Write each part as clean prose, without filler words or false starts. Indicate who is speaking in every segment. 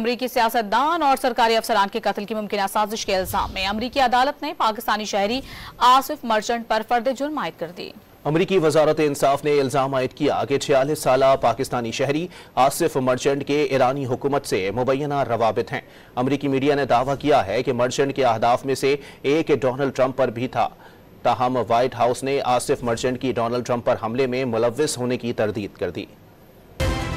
Speaker 1: अमरीकी सियासतदान और सरकारी अफसरान के कत्ल की मुमकिन साजिश के इल्जाम में अमरीकी अदालत ने पाकिस्तानी शहरी आसिफ मर्चेंट पर फर्द जुर्म आयद कर दी।
Speaker 2: अमरीकी वजारत इंसाफ ने इल्जाम आयद किया कि 46 साला पाकिस्तानी शहरी आसिफ मर्चेंट के ईरानी हुकूमत से मुबैना रवाबित हैं। अमरीकी मीडिया ने दावा किया है कि मर्चेंट के अहदाफ में से एक डोनाल्ड ट्रंप पर भी था। ताहम व्हाइट हाउस ने आसिफ मर्चेंट की डोनाल्ड ट्रंप पर हमले में मुलव्विस होने की तरदीद कर दी।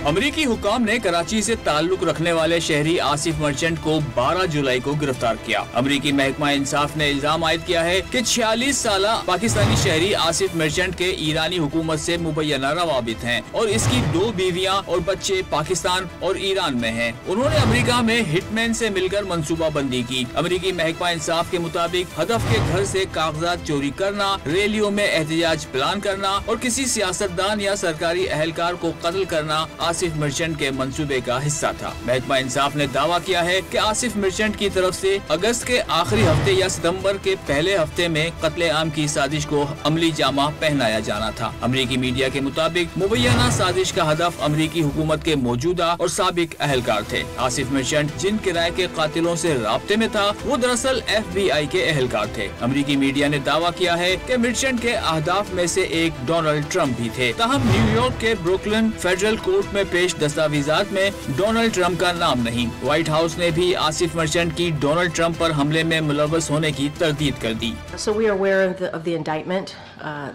Speaker 3: अमरीकी हुकाम ने कराची से ताल्लुक रखने वाले शहरी आसिफ मर्चेंट को 12 जुलाई को गिरफ्तार किया। अमरीकी महकमा इंसाफ ने इल्जाम आयद किया है कि 46 साला पाकिस्तानी शहरी आसिफ मर्चेंट के ईरानी हुकूमत से मुबैना रवाबित हैं और इसकी 2 बीवियां और बच्चे पाकिस्तान और ईरान में हैं। उन्होंने अमेरिका में हिटमैन से मिलकर मंसूबा बंदी की। अमरीकी महकमा इंसाफ के मुताबिक हदफ के घर से कागजात चोरी करना, रैलियों में एहतजाज प्लान करना और किसी सियासतदान या सरकारी अहलकार को कत्ल करना आसिफ मर्चेंट के मंसूबे का हिस्सा था। महकमा इंसाफ ने दावा किया है कि आसिफ मर्चेंट की तरफ से अगस्त के आखिरी हफ्ते या सितंबर के पहले हफ्ते में कत्ले आम की साजिश को अमली जामा पहनाया जाना था। अमरीकी मीडिया के मुताबिक मुबैना साजिश का हदफ अमरीकी हुकूमत के मौजूदा और साबिक अहलकार थे। आसिफ मर्चेंट जिन किराए के कातिलों से राब्ते में था वो दरअसल FBI के अहलकार थे। अमरीकी मीडिया ने दावा किया है कि मर्चेंट के अहदाफ में से एक डोनाल्ड ट्रंप भी थे। ताहम न्यूयॉर्क के ब्रुकलिन फेडरल कोर्ट में पेश दस्तावेजात में डोनाल्ड ट्रंप का नाम नहीं। व्हाइट हाउस ने भी आसिफ मर्चेंट की डोनाल्ड ट्रंप पर हमले में मुलव्वस होने की तरदीद कर दी।
Speaker 4: So we are aware of the indictment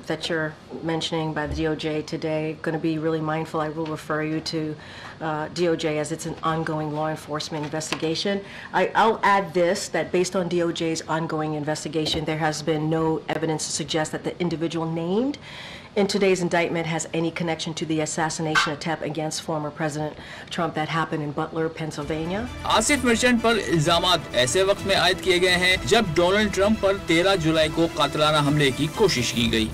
Speaker 4: that you're mentioning by the DOJ today. Going to be really mindful. I will refer you to DOJ as it's an ongoing law enforcement investigation. I'll add this, that based on DOJ's ongoing investigation, there has been no evidence to suggest that the individual named in today's indictment has any connection to the assassination attempt against former President Trump that happened in Butler, Pennsylvania.
Speaker 3: Asif merchant पर इल्जामात ऐसे वक्त में आयद किए गए हैं जब Donald Trump पर 13 जुलाई को कातिलाना हमले की कोशिश की गई।